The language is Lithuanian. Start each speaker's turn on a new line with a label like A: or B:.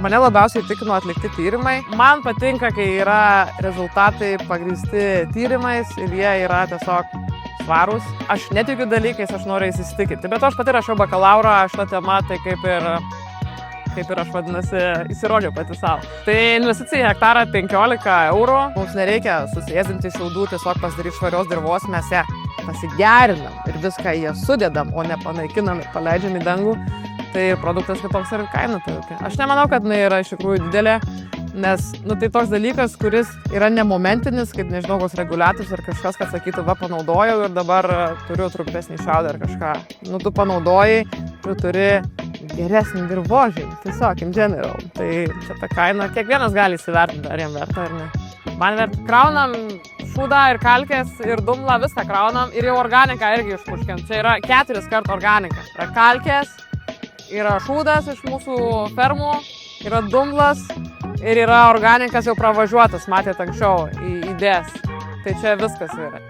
A: Mane labiausiai įtikino atlikti tyrimai. Man patinka, kai yra rezultatai pagrįsti tyrimais ir jie yra tiesiog svarūs. Aš netikiu dalykais, aš noriu įsitikinti. Bet aš pati rašiau bakalaurą, šitą temą, tai kaip ir aš vadinasi, įsirodžiau pati savo. Tai investicija į hektarą 15 eurų. Mums nereikia susėdinti šiaudų, tiesiog pasidaryti švarios dirvos, mes ją pasigerinam ir viską jie sudedam, o ne panaikinam ir paleidžiam į dangų. Tai produktas kitoks ir kaina. Aš nemanau, kad jinai yra iš tikrųjų didelė, nes tai toks dalykas, kuris yra nemomentinis, kaip nežinau, koks reguliatorius ar kažkas, kad sakytų, va, panaudojau ir dabar turiu trumpesnį šiaudą ar kažką. Tu panaudojai, tu turi geresnį dirvožėmį, tiesiog in general. Tai čia ta kaina, kiekvienas gali įsivertinti, ar jam verta ar ne. Man verta. Kraunam šūdą ir kalkės ir dumblą, viską kraunam ir jau organiką irgi išpuškiam. Čia yra 4 kart organika. Yra kalkės, yra šūdas iš mūsų fermų, yra dumblas ir yra organikas jau pravažiuotas, matėte anksčiau, į įdės. Tai čia viskas yra.